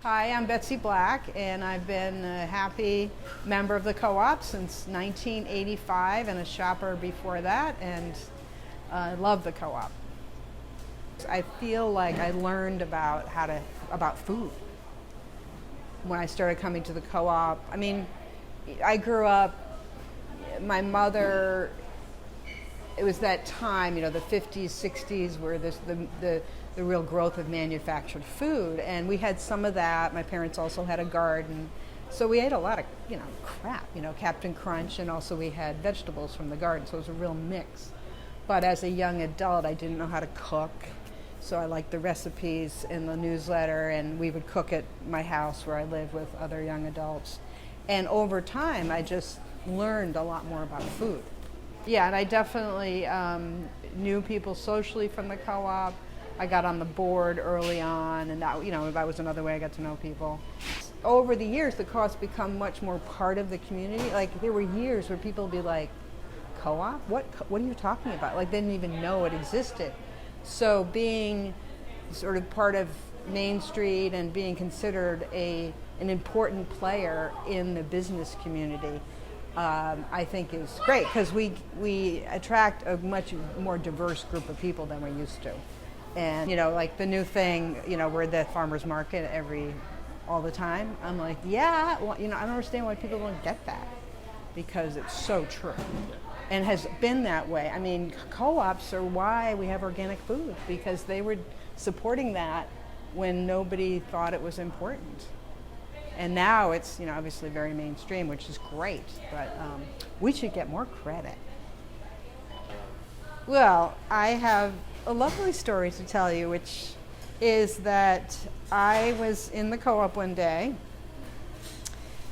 Hi, I'm Betsy Black, and I've been a happy member of the co-op since 1985 and a shopper before that, and I love the co-op. I feel like I learned about food when I started coming to the co-op. I mean, I grew up, my mother, it was that time, the 50s, 60s, where the real growth of manufactured food, and we had some of that. My parents also had a garden, so we ate a lot of crap, Captain Crunch, and also we had vegetables from the garden, so it was a real mix. But as a young adult, I didn't know how to cook, so I liked the recipes in the newsletter, and we would cook at my house where I live with other young adults. And over time, I just learned a lot more about food. Yeah, and I definitely knew people socially from the co-op. I got on the board early on, and that was another way I got to know people. Over the years, the co-op's become much more part of the community. Like, there were years where people would be like, co-op? What are you talking about? Like, they didn't even know it existed. So being sort of part of Main Street and being considered an important player in the business community, I think is great, because we attract a much more diverse group of people than we used to. And like the new thing, we're the farmers market all the time. I'm like, yeah, well, I don't understand why people don't get that, because it's so true and has been that way. I mean, co-ops are why we have organic food, because they were supporting that when nobody thought it was important. And now it's obviously very mainstream, which is great, but we should get more credit. Well, I have a lovely story to tell you, which is that I was in the co-op one day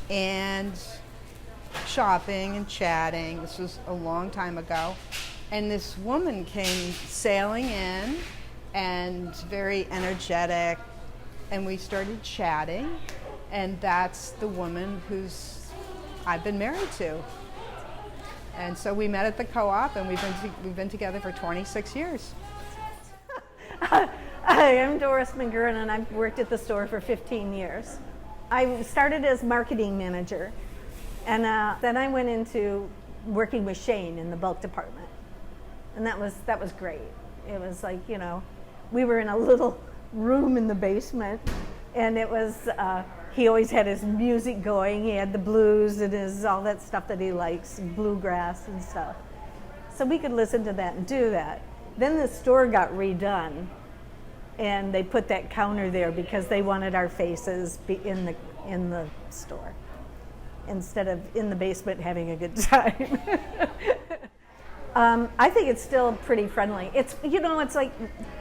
and shopping and chatting. This was a long time ago. And this woman came sailing in and very energetic, and we started chatting. And that's the woman I've been married to. And so we met at the co-op, and we've been together for 26 years. Hi, I'm Doris McGurran, and I've worked at the store for 15 years. I started as marketing manager, and then I went into working with Shane in the bulk department, and that was great. It was like, we were in a little room in the basement, and it was he always had his music going. He had the blues and all that stuff that he likes, bluegrass and stuff. So we could listen to that and do that. Then the store got redone, and they put that counter there because they wanted our faces in the store instead of in the basement having a good time. I think it's still pretty friendly. It's like,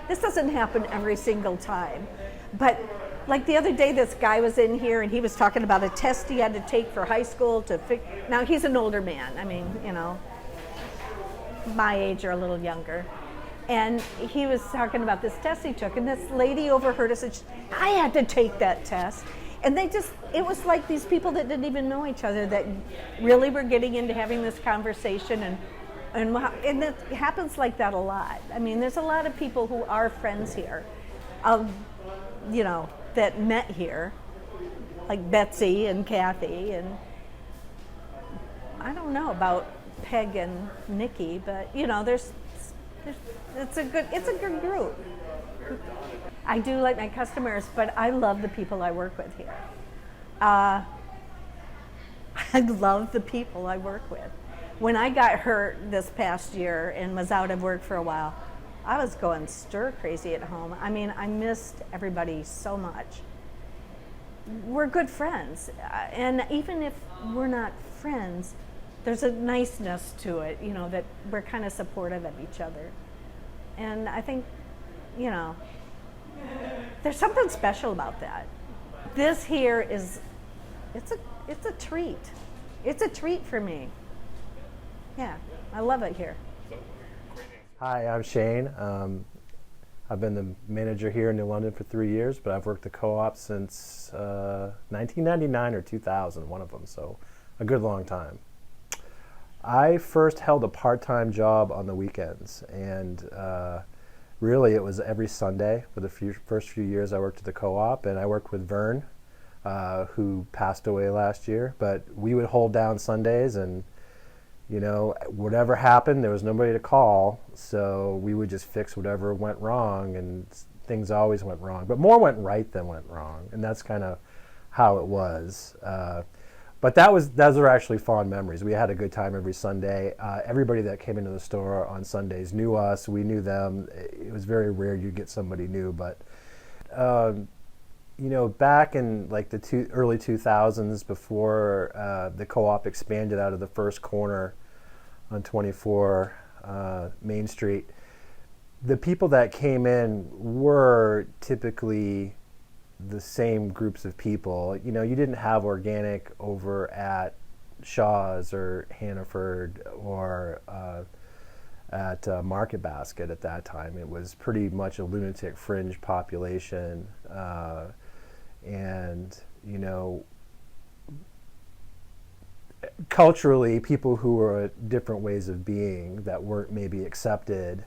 this doesn't happen every single time, but like the other day, this guy was in here and he was talking about a test he had to take for high school now he's an older man. I mean, my age or a little younger. And he was talking about this test he took, and this lady overheard us and I had to take that test. And it was like these people that didn't even know each other that really were getting into having this conversation, and it happens like that a lot. I mean, there's a lot of people who are friends here, that met here, like Betsy and Kathy, and I don't know about Peg and Nikki, but it's a good group. I do like my customers, but I love the people I work with here. I love the people I work with. When I got hurt this past year and was out of work for a while, I was going stir crazy at home. I mean, I missed everybody so much. We're good friends, and even if we're not friends, there's a niceness to it, that we're kind of supportive of each other. And I think, there's something special about that. This here it's a treat. It's a treat for me. Yeah, I love it here. Hi, I'm Shane. I've been the manager here in New London for 3 years, but I've worked the co-op since 1999 or 2000, one of them, so a good long time. I first held a part-time job on the weekends, and really it was every Sunday for the first few years I worked at the co-op, and I worked with Vern who passed away last year. But we would hold down Sundays, and you know, whatever happened, there was nobody to call, so we would just fix whatever went wrong, and things always went wrong. But more went right than went wrong, and that's kind of how it was. But those were actually fond memories. We had a good time every Sunday. Everybody that came into the store on Sundays knew us. We knew them. It was very rare you'd get somebody new. But you know, back in like the early 2000s, before the co-op expanded out of the first corner on 24 Main Street, the people that came in were typically the same groups of people. You know, you didn't have organic over at Shaw's or Hannaford or at Market Basket at that time. It was pretty much a lunatic fringe population, and you know, culturally, people who were different ways of being that weren't maybe accepted,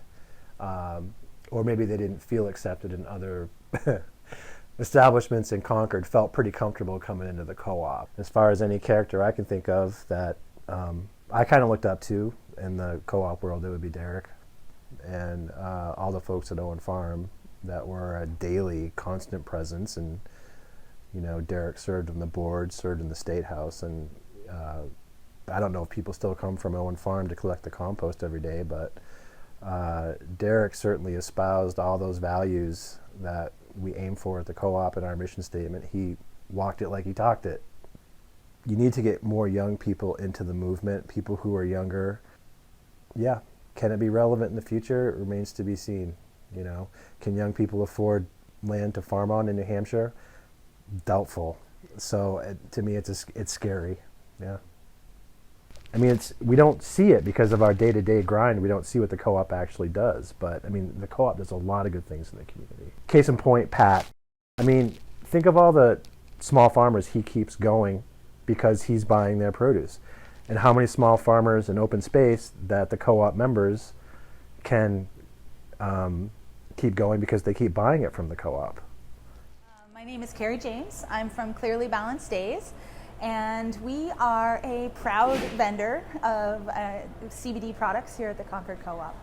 or maybe they didn't feel accepted in other establishments in Concord, felt pretty comfortable coming into the co-op. As far as any character I can think of that I kind of looked up to in the co-op world, it would be Derek and all the folks at Owen Farm that were a daily constant presence. And you know, Derek served on the board, served in the State House, and I don't know if people still come from Owen Farm to collect the compost every day, but Derek certainly espoused all those values that we aim for at the co-op in our mission statement. He walked it like he talked it. You need to get more young people into the movement, people who are younger. Yeah, can it be relevant in the future? It remains to be seen. You know, can young people afford land to farm on in New Hampshire? Doubtful. So to me, it's scary. Yeah. I mean, we don't see it because of our day-to-day grind. We don't see what the co-op actually does. But I mean, the co-op does a lot of good things in the community. Case in point, Pat. I mean, think of all the small farmers he keeps going because he's buying their produce. And how many small farmers in open space that the co-op members can keep going because they keep buying it from the co-op. My name is Carrie James. I'm from Clearly Balanced Days, and we are a proud vendor of CBD products here at the Concord Co-op.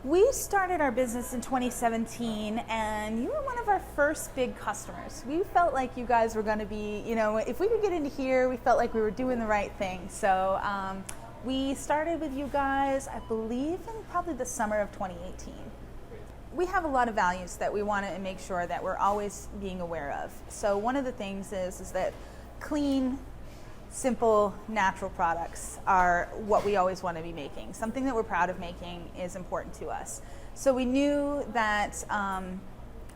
We started our business in 2017, and you were one of our first big customers. We felt like you guys were going to be, you know, if we could get into here, we felt like we were doing the right thing. So we started with you guys, I believe, in probably the summer of 2018. We have a lot of values that we want to make sure that we're always being aware of. So one of the things is that clean, simple, natural products are what we always want to be making. Something that we're proud of making is important to us. So we knew that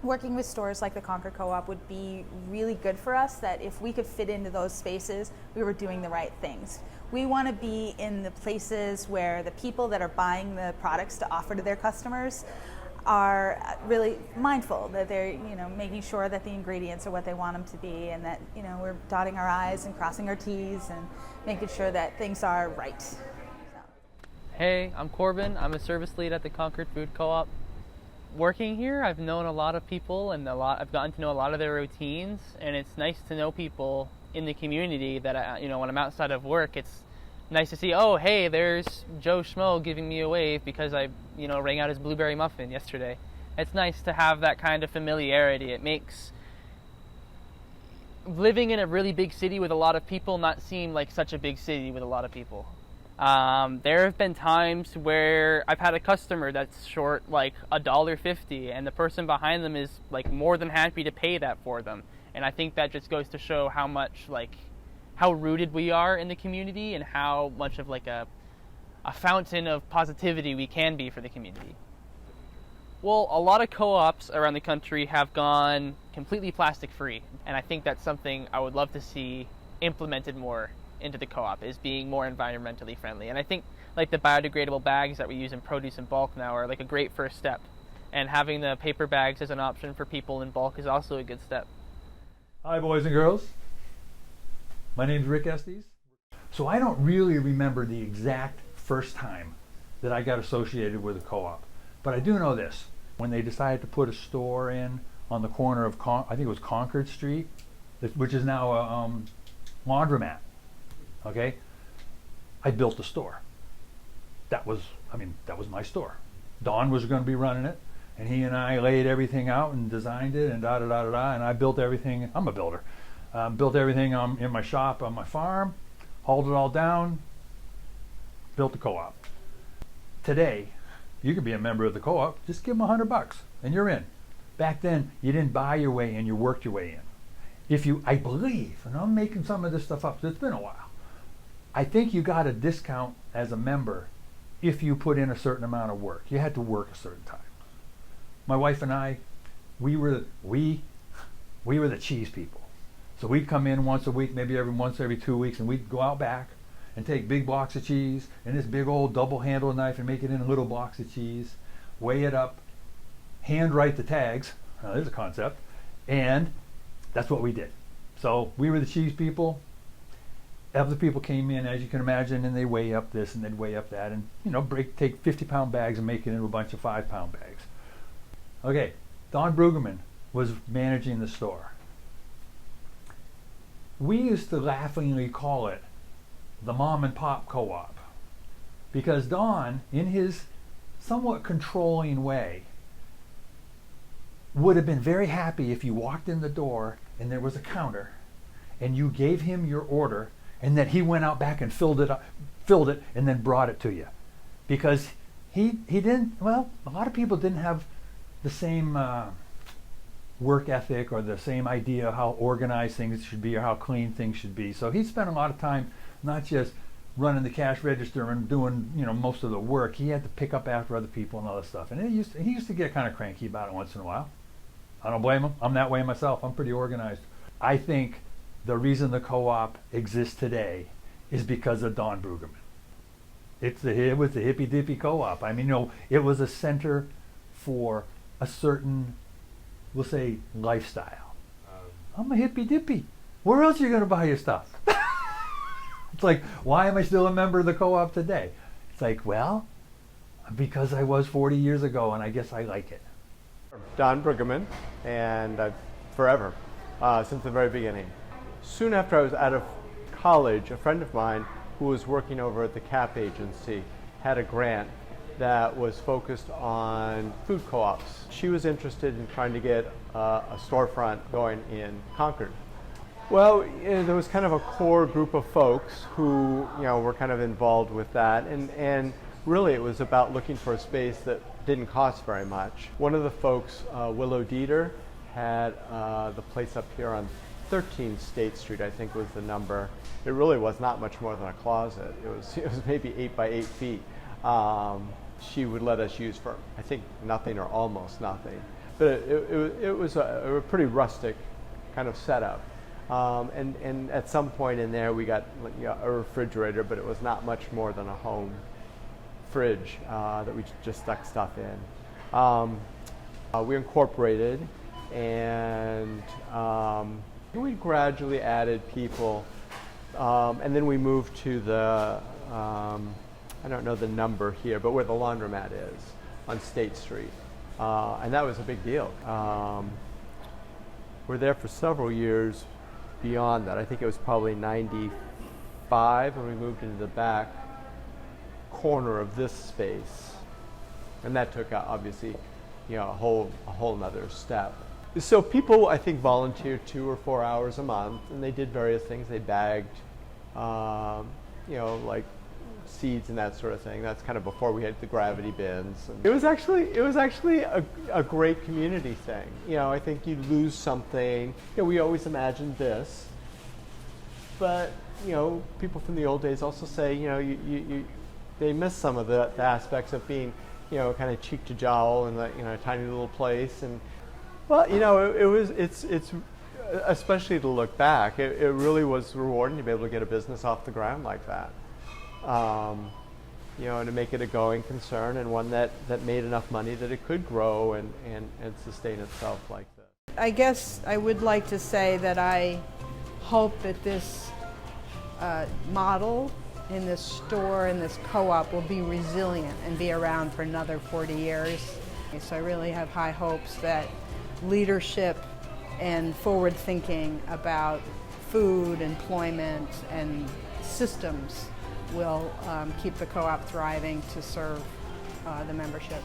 working with stores like the Concord Co-op would be really good for us, that if we could fit into those spaces, we were doing the right things. We want to be in the places where the people that are buying the products to offer to their customers are really mindful that they're, you know, making sure that the ingredients are what they want them to be, and that, you know, we're dotting our I's and crossing our T's and making sure that things are right. So. Hey, I'm Corbin. I'm a service lead at the Concord Food Co-op. Working here, I've known a lot of people, and I've gotten to know a lot of their routines, and it's nice to know people in the community that, you know, when I'm outside of work, it's nice to see, oh, hey, there's Joe Schmo giving me a wave because I, you know, rang out his blueberry muffin yesterday. It's nice to have that kind of familiarity. It makes living in a really big city with a lot of people not seem like such a big city with a lot of people. There have been times where I've had a customer that's short like $1.50, and the person behind them is like more than happy to pay that for them. And I think that just goes to show how much, like, how rooted we are in the community and how much of like a fountain of positivity we can be for the community. Well, a lot of co-ops around the country have gone completely plastic free, and I think that's something I would love to see implemented more into the co-op, is being more environmentally friendly. And I think like the biodegradable bags that we use in produce in bulk now are like a great first step, and having the paper bags as an option for people in bulk is also a good step. Hi boys and girls. My name's Rick Estes. So I don't really remember the exact first time that I got associated with a co-op, but I do know this. When they decided to put a store in on the corner of I think it was Concord Street which is now a laundromat. Okay, I built the store. That was my store. Don was going to be running it, and he and I laid everything out and designed it and da da da da da. And I built everything. I'm a builder. Built everything in my shop on my farm, hauled it all down, built the co-op. Today, you can be a member of the co-op. Just give them $100 and you're in. Back then, you didn't buy your way in, you worked your way in. I believe, and I'm making some of this stuff up, so it's been a while, I think you got a discount as a member if you put in a certain amount of work. You had to work a certain time. My wife and I, we were the cheese people. So we'd come in once a week, maybe every 2 weeks, and we'd go out back and take big blocks of cheese and this big old double-handled knife and make it into little blocks of cheese, weigh it up, hand write the tags. Now, there's a concept, and that's what we did. So we were the cheese people. Other people came in, as you can imagine, and they weigh up this and they'd weigh up that, and take 50-pound bags and make it into a bunch of 5-pound bags. Okay, Don Brueggemann was managing the store. We used to laughingly call it the mom and pop co-op, because Don, in his somewhat controlling way, would have been very happy if you walked in the door and there was a counter and you gave him your order and that he went out back and filled it and then brought it to you. Because he didn't, well, a lot of people didn't have the same work ethic or the same idea of how organized things should be or how clean things should be. So he spent a lot of time not just running the cash register and doing most of the work. He had to pick up after other people and all this stuff. And he used to get kind of cranky about it once in a while. I don't blame him. I'm that way myself. I'm pretty organized. I think the reason the co-op exists today is because of Don Brueggemann. It was the hippy dippy co-op. I mean, it was a center for a certain, we'll say, lifestyle. I'm a hippy dippy. Where else are you going to buy your stuff? It's like, why am I still a member of the co-op today? It's like, well, because I was 40 years ago, and I guess I like it. Don Brueggemann, and forever, since the very beginning. Soon after I was out of college, a friend of mine who was working over at the CAP agency had a grant that was focused on food co-ops. She was interested in trying to get a storefront going in Concord. Well, there was kind of a core group of folks who were kind of involved with that, and really it was about looking for a space that didn't cost very much. One of the folks, Willow Dieter, had the place up here on 13 State Street, I think was the number. It really was not much more than a closet. It was maybe 8 by 8 feet. She would let us use for, I think, nothing or almost nothing. But it was a pretty rustic kind of setup. And at some point in there we got a refrigerator, but it was not much more than a home fridge that we just stuck stuff in. We incorporated, and we gradually added people, and then we moved to the, I don't know the number here, but where the laundromat is on State Street, and that was a big deal. We're there for several years beyond that. I think it was probably 95 when we moved into the back corner of this space, and that took obviously a whole nother step. So people, I think, volunteered 2 or 4 hours a month, and they did various things. They bagged like seeds and that sort of thing. That's kind of before we had the gravity bins. And it was actually a great community thing. I think you lose something. We always imagined this, but people from the old days also say they miss some of the aspects of being kind of cheek to jowl in a tiny little place. And well, it's especially to look back, it really was rewarding to be able to get a business off the ground like that. And to make it a going concern, and one that made enough money that it could grow and sustain itself like that. I guess I would like to say that I hope that this model in this store and this co-op will be resilient and be around for another 40 years. So I really have high hopes that leadership and forward thinking about food, employment, and systems will keep the co-op thriving to serve the membership.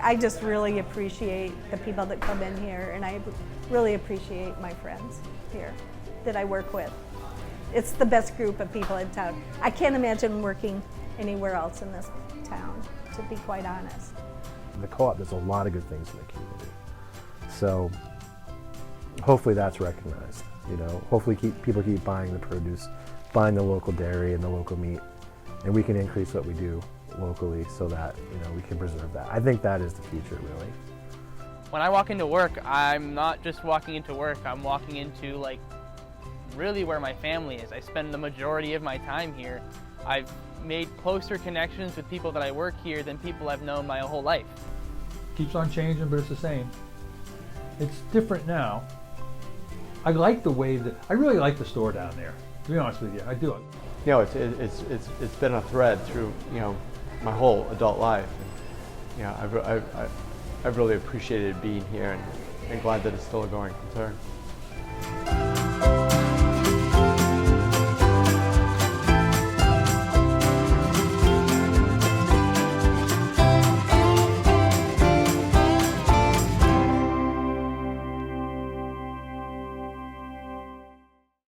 I just really appreciate the people that come in here, and I really appreciate my friends here that I work with. It's the best group of people in town. I can't imagine working anywhere else in this town, to be quite honest. The co-op does a lot of good things in the community. So hopefully that's recognized. You know, hopefully people keep buying the produce, buying the local dairy and the local meat, and we can increase what we do locally so that, you know, we can preserve that. I think that is the future, really. When I walk into work, I'm not just walking into work, I'm walking into like really where my family is. I spend the majority of my time here. I've made closer connections with people that I work here than people I've known my whole life. Keeps on changing, but it's the same. It's different now. I like the way that, I really like the store down there, to be honest with you, I do. You know, it's been a thread through, you know, my whole adult life. And, you know, I've really appreciated being here and glad that it's still a going concern.